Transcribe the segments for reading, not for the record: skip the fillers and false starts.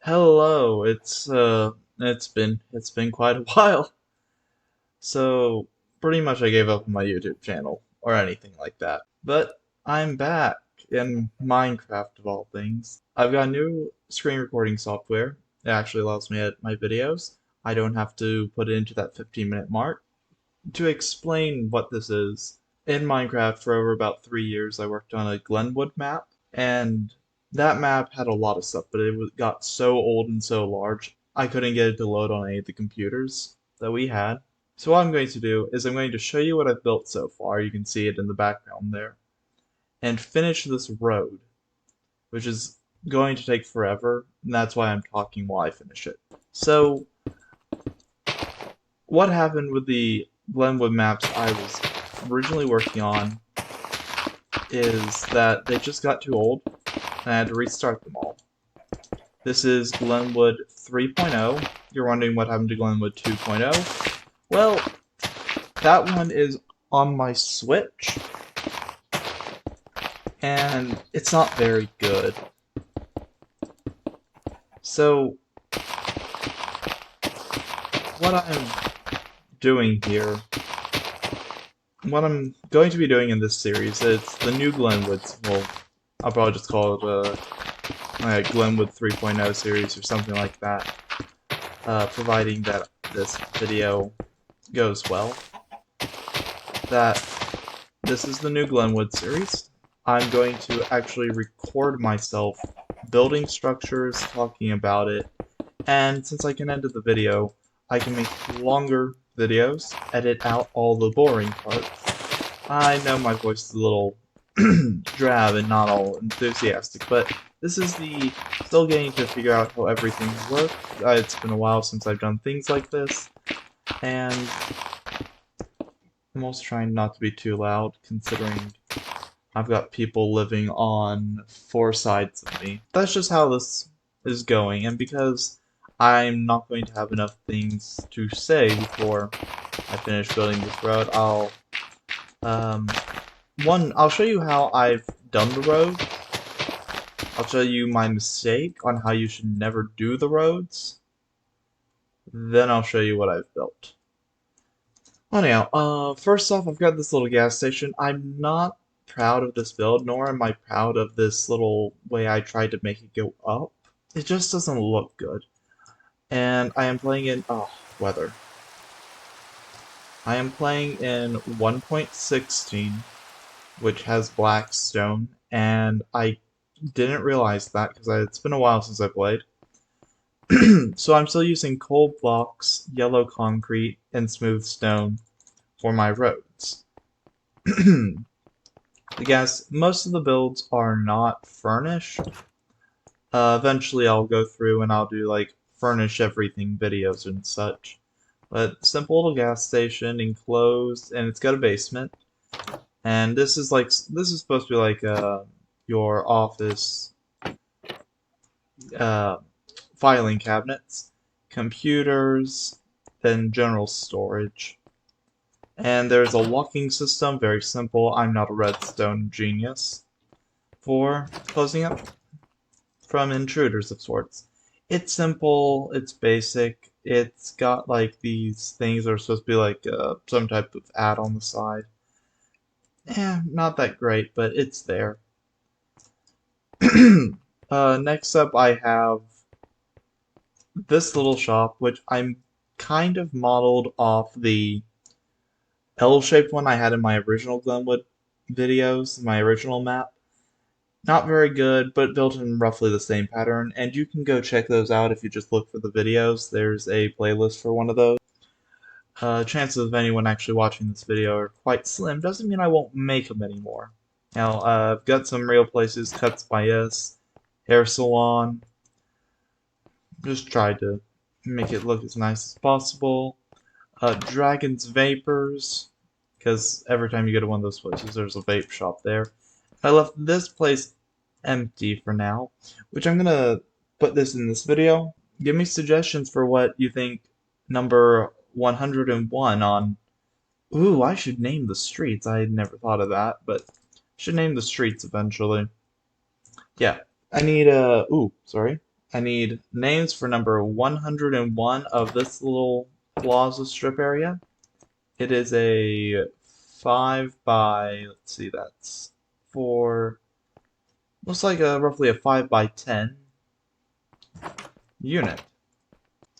Hello, it's been quite a while. So pretty much I gave up on my YouTube channel or anything like that. But I'm back in Minecraft of all things. I've got new screen recording software. It actually allows me to edit my videos. I don't have to put it into that 15-minute mark. To explain what this is, in Minecraft for over about 3 years I worked on a Glenwood map, and that map had a lot of stuff, but got so old and so large I couldn't get it to load on any of the computers that we had. So what I'm going to do is I'm going to show you what I've built so far. You can see it in the background there. And finish this road, which is going to take forever, and that's why I'm talking while I finish it. So what happened with the Glenwood maps I was originally working on is that they just got too old and I had to restart them all. This is Glenwood 3.0. You're wondering what happened to Glenwood 2.0? Well, that one is on my Switch and it's not very good. So what I'm doing here, what I'm going to be doing in this series, it's the new Glenwoods. Well, I'll probably just call it Glenwood 3.0 series or something like that, providing that this video goes well. That this is the new Glenwood series. I'm going to actually record myself building structures, talking about it, and since I can edit the video, I can make longer videos, edit out all the boring parts. I know my voice is a little drab and not all enthusiastic, but this is the still getting to figure out how everything works. It's been a while since I've done things like this, and I'm also trying not to be too loud, considering I've got people living on 4 sides of me. That's just how this is going, and because I'm not going to have enough things to say before I finish building this road, I'll show you how I've done the road. I'll show you my mistake on how you should never do the roads. Then I'll show you what I've built. Anyhow, first off, I've got this little gas station. I'm not proud of this build, nor am I proud of this little way I tried to make it go up. It just doesn't look good. And I am playing in, weather. I am playing in 1.16, which has black stone, and I didn't realize that because it's been a while since I played. So I'm still using coal blocks, yellow concrete, and smooth stone for my roads. I guess most of the builds are not furnished. Eventually I'll go through and I'll do like furnish everything videos and such. But simple little gas station, enclosed, and it's got a basement. And this is supposed to be like your office filing cabinets, computers, then general storage. And there's a locking system, very simple. I'm not a redstone genius. For closing up from intruders of sorts. It's simple, it's basic, it's got like these things that are supposed to be like some type of ad on the side. Not that great, but it's there. Next up I have this little shop, which I'm kind of modeled off the L-shaped one I had in my original Glenwood videos, my original map. Not very good, but built in roughly the same pattern, and you can go check those out if you just look for the videos. There's a playlist for one of those. Chances of anyone actually watching this video are quite slim. Doesn't mean I won't make them anymore. Now, I've got some real places, Cuts by S, Hair Salon. Just tried to make it look as nice as possible. Dragon's Vapors, because every time you go to one of those places, there's a vape shop there. I left this place empty for now, which I'm gonna put this in this video. Give me suggestions for what you think number 101 on. Ooh, I should name the streets. I had never thought of that, but should name the streets eventually. Yeah, I need ooh, sorry. I need names for number 101 of this little plaza strip area. It is a 5 by, let's see, that's 4, looks like roughly a 5 by 10 unit.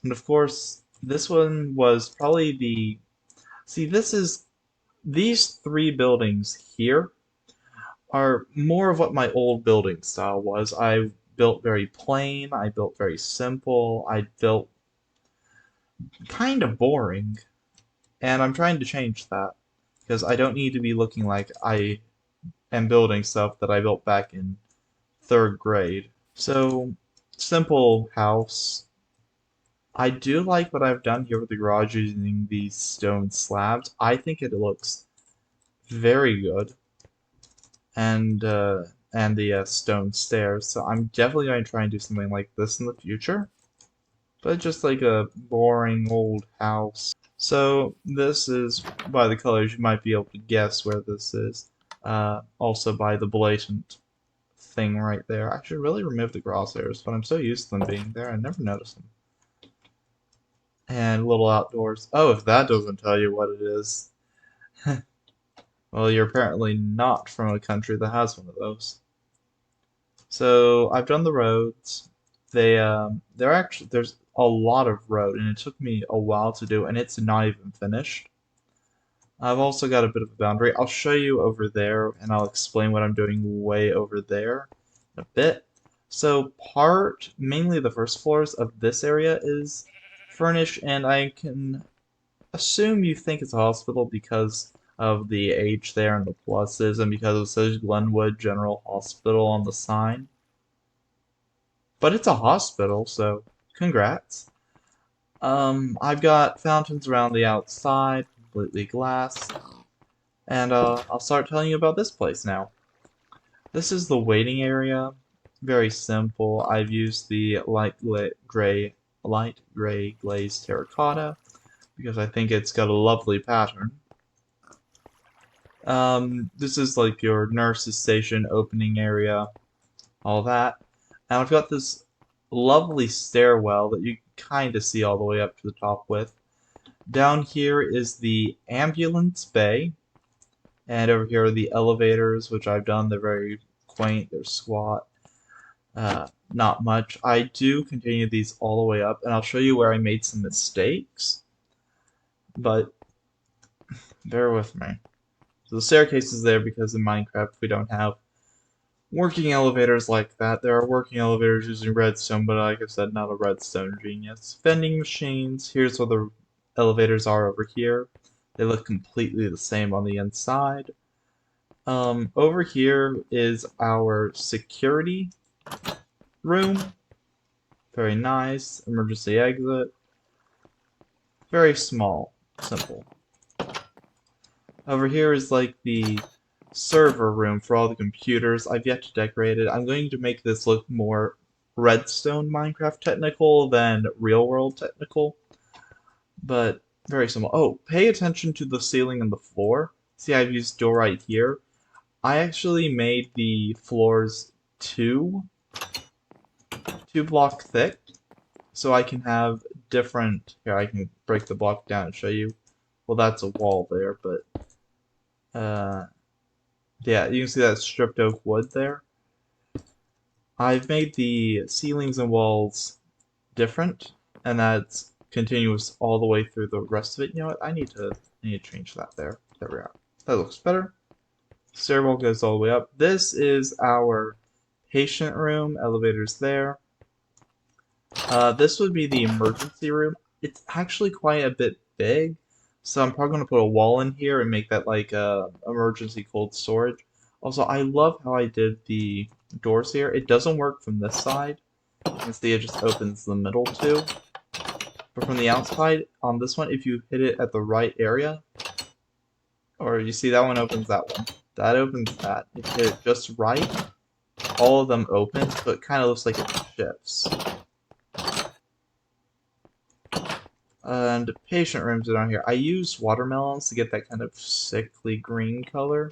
And of course, this one was probably the, see, these three buildings here are more of what my old building style was. I built very plain, I built very simple, I built kind of boring, and I'm trying to change that because I don't need to be looking like I am building stuff that I built back in third grade. So, simple house. I do like what I've done here with the garage using these stone slabs. I think it looks very good, and the stone stairs. So I'm definitely going to try and do something like this in the future, but just like a boring old house. So this is, by the colors, you might be able to guess where this is. Also by the blatant thing right there. I should really remove the crosshairs, but I'm so used to them being there, I never notice them. And little outdoors. Oh, if that doesn't tell you what it is. Well, you're apparently not from a country that has one of those. So I've done the roads. They're actually there's a lot of road, and it took me a while to do, and it's not even finished. I've also got a bit of a boundary. I'll show you over there, and I'll explain what I'm doing way over there in a bit. So mainly the first floors of this area is furnished, and I can assume you think it's a hospital because of the H there and the pluses, and because it says Glenwood General Hospital on the sign. But it's a hospital, so congrats. I've got fountains around the outside, completely glass, and I'll start telling you about this place now. This is the waiting area. Very simple. I've used the light gray glazed terracotta because I think it's got a lovely pattern. This is like your nurse's station opening area, all that. And I've got this lovely stairwell that you kind of see all the way up to the top with. Down here is the ambulance bay, and over here are the elevators, which I've done. They're very quaint, they're squat, not much. I do continue these all the way up, and I'll show you where I made some mistakes, but bear with me. So the staircase is there because in Minecraft we don't have working elevators like that. There are working elevators using redstone, but like I said, not a redstone genius. Vending machines. Here's where the elevators are over here. They look completely the same on the inside. Over here is our security room. Very nice. Emergency exit. Very small. Simple. Over here is like the server room for all the computers. I've yet to decorate it. I'm going to make this look more redstone Minecraft technical than real world technical, but very simple. Oh, pay attention to the ceiling and the floor. See, I've used door right here. I actually made the floors two block thick, so I can have different. Here, I can break the block down and show you. Well, that's a wall there, but yeah, you can see that stripped oak wood there. I've made the ceilings and walls different, and that's continuous all the way through the rest of it. You know what? I need to change that there. There we are. That looks better. Stairwell goes all the way up. This is our patient room. Elevators there. This would be the emergency room. It's actually quite a bit big, so I'm probably going to put a wall in here and make that like emergency cold storage. Also, I love how I did the doors here. It doesn't work from this side. You can see it just opens the middle too. But from the outside, on this one, if you hit it at the right area, or you see that one opens that one. That opens that. If you hit it just right, all of them open, so it kind of looks like it shifts. And patient rooms are down here. I use watermelons to get that kind of sickly green color.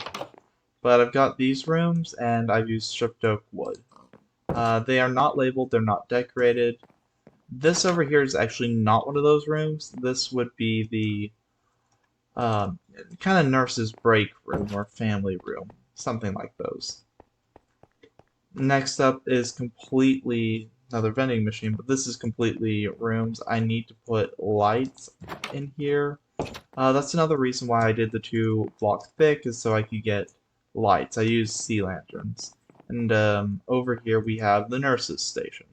But I've got these rooms, and I've used stripped oak wood. They are not labeled, they're not decorated. This over here is actually not one of those rooms. This would be the um, kind of nurse's break room or family room, something like those. Next up is completely another vending machine, but this is completely rooms. I need to put lights in here. That's another reason why I did the 2 block thick, is so I could get lights. I use sea lanterns. And over here we have the nurse's station.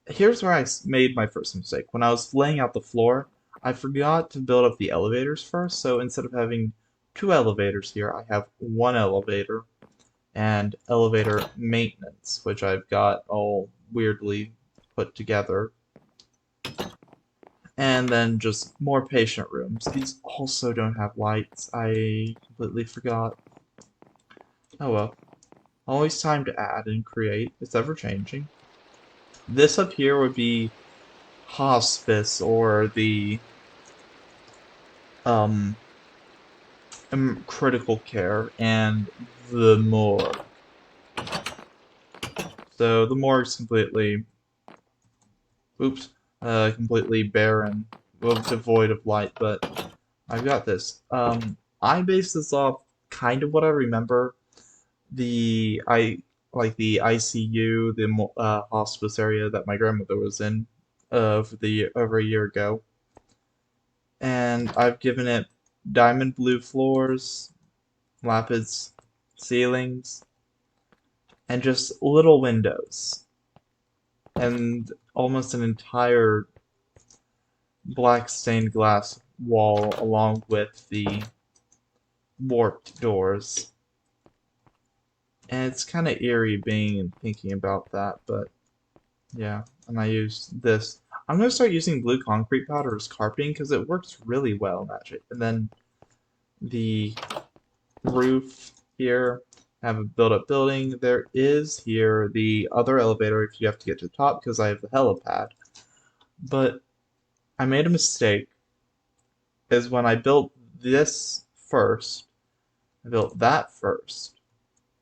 Here's where I made my first mistake. When I was laying out the floor, I forgot to build up the elevators first, so instead of having 2 elevators here, I have 1 elevator and elevator maintenance, which I've got all weirdly put together. And then just more patient rooms. These also don't have lights. I completely forgot. Oh well. Always time to add and create. It's ever changing. This up here would be hospice or the um critical care and the morgue. So the morgue's completely completely barren, well, devoid of light, but I've got this. I based this off kind of what I remember. Like the ICU, the hospice area that my grandmother was in, over a year ago, and I've given it diamond blue floors, lapis ceilings, and just little windows, and almost an entire black stained glass wall along with the warped doors. And it's kind of eerie being and thinking about that, but yeah. And I use this. I'm going to start using blue concrete powder as carpeting because it works really well in that shape. And then the roof here, I have a built-up building. There is here the other elevator if you have to get to the top because I have the helipad. But I made a mistake, is when I built this first, I built that first.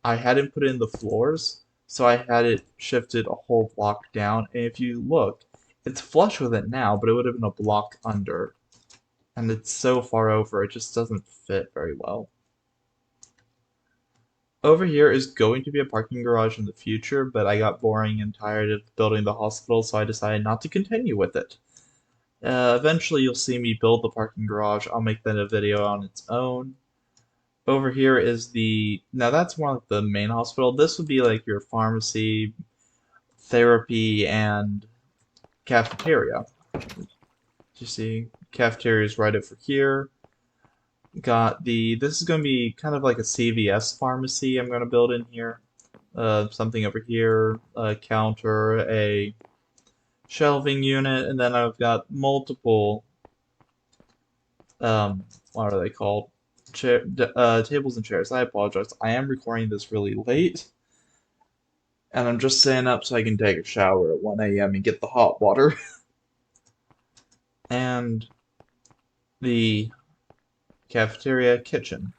I hadn't put in the floors, so I had it shifted a whole block down. And if you look, it's flush with it now, but it would have been a block under. And it's so far over, it just doesn't fit very well. Over here is going to be a parking garage in the future, but I got boring and tired of building the hospital, so I decided not to continue with it. Eventually you'll see me build the parking garage. I'll make that a video on its own. Over here is now that's more like the main hospital. This would be like your pharmacy, therapy, and cafeteria. You see, cafeteria is right over here. This is going to be kind of like a CVS pharmacy I'm going to build in here. Something over here, a counter, a shelving unit, and then I've got multiple, what are they called? Tables and chairs. I apologize. I am recording this really late, and I'm just staying up so I can take a shower at 1 a.m. and get the hot water. And the cafeteria kitchen.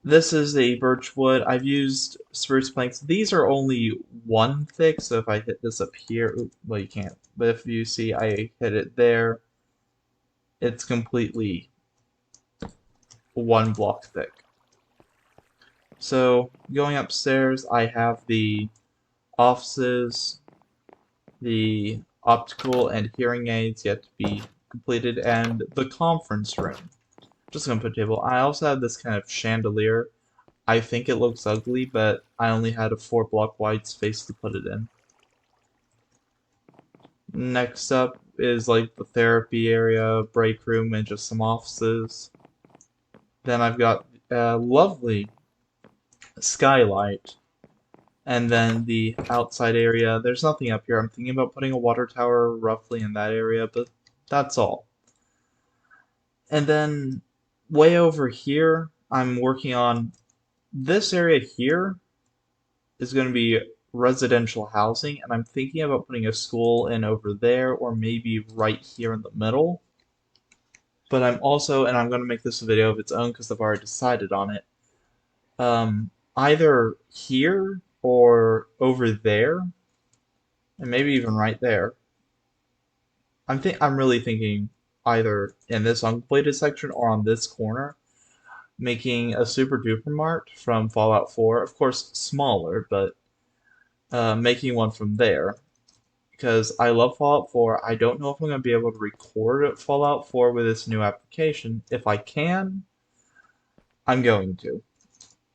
This is a birch wood. I've used spruce planks. These are only 1 thick, so if I hit this up here, well, you can't. But if you see I hit it there, it's completely 1 block thick. So going upstairs, I have the offices, the optical and hearing aids yet to be completed, and the conference room. Just gonna put a table. I also have this kind of chandelier. I think it looks ugly, but I only had a 4 block wide space to put it in. Next up is like the therapy area, break room, and just some offices. Then I've got a lovely skylight. And then the outside area, there's nothing up here. I'm thinking about putting a water tower roughly in that area, but that's all. And then way over here, I'm working on this area here is going to be residential housing, and I'm thinking about putting a school in over there or maybe right here in the middle. But I'm also, and I'm going to make this a video of its own because I've already decided on it, either here or over there, and maybe even right there. I'm really thinking either in this uncompleted section or on this corner, making a super duper mart from Fallout 4. Of course, smaller, but making one from there. Because I love Fallout 4. I don't know if I'm going to be able to record Fallout 4 with this new application. If I can, I'm going to.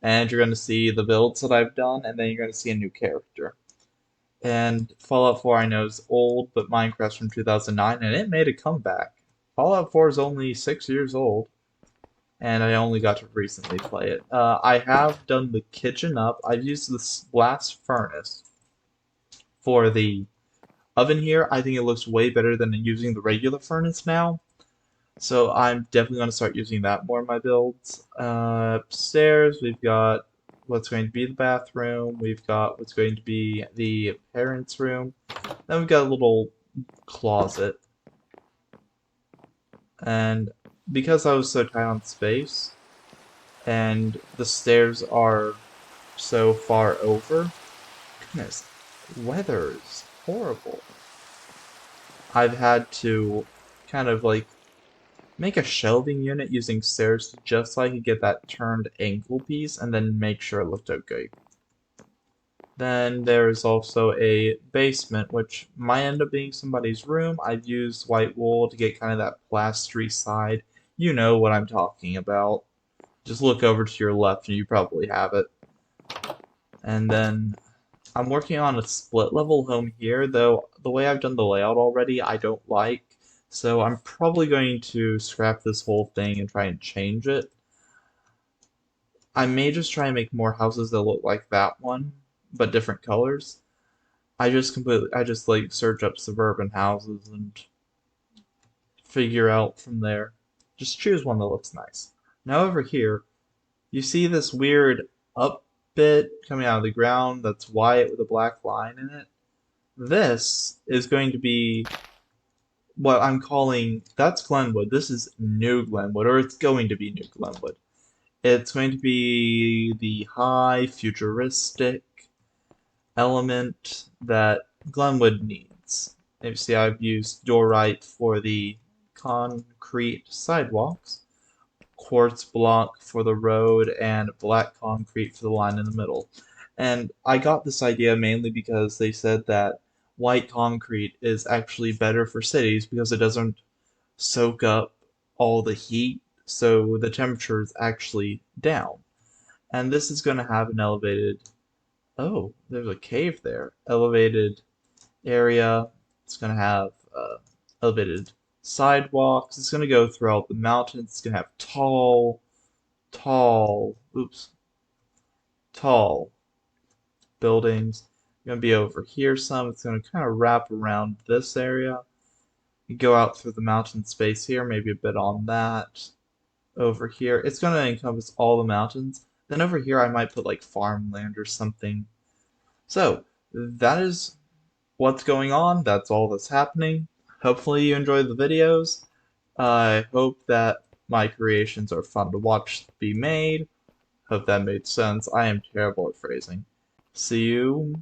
And you're going to see the builds that I've done, and then you're going to see a new character. And Fallout 4 I know is old, but Minecraft's from 2009, and it made a comeback. Fallout 4 is only 6 years old, and I only got to recently play it. I have done the kitchen up. I've used this blast furnace for the oven here. I think it looks way better than using the regular furnace now. So I'm definitely going to start using that more in my builds. Upstairs, we've got what's going to be the bathroom. We've got what's going to be the parents' room. Then we've got a little closet. And because I was so tight on space, and the stairs are so far over, goodness, weather is horrible. I've had to kind of like make a shelving unit using stairs just so I could get that turned angle piece and then make sure it looked okay. Then there's also a basement, which might end up being somebody's room. I've used white wool to get kind of that plastery side. You know what I'm talking about. Just look over to your left and you probably have it. And then I'm working on a split level home here, though the way I've done the layout already I don't like. So I'm probably going to scrap this whole thing and try and change it. I may just try and make more houses that look like that one, but different colors. I just like search up suburban houses and figure out from there. Just choose one that looks nice. Now over here, you see this weird up bit coming out of the ground that's white with a black line in it. This is going to be what I'm calling, that's Glenwood. This is New Glenwood, or it's going to be New Glenwood. It's going to be the high futuristic element that Glenwood needs. If you see, I've used diorite for the concrete sidewalks, quartz block for the road, and black concrete for the line in the middle. And I got this idea mainly because they said that white concrete is actually better for cities because it doesn't soak up all the heat, so the temperature is actually down. And this is going to have an elevated, oh, there's a cave there, elevated area. It's going to have elevated sidewalks. It's going to go throughout the mountains. It's going to have tall buildings. Going to be over here some. It's going to kind of wrap around this area. You go out through the mountain space here, maybe a bit on that. Over here, it's going to encompass all the mountains. Then over here, I might put like farmland or something. So, that is what's going on. That's all that's happening. Hopefully you enjoy the videos. I hope that my creations are fun to watch be made. Hope that made sense. I am terrible at phrasing. See you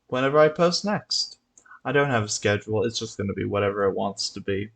whenever I post next. I don't have a schedule, it's just going to be whatever it wants to be.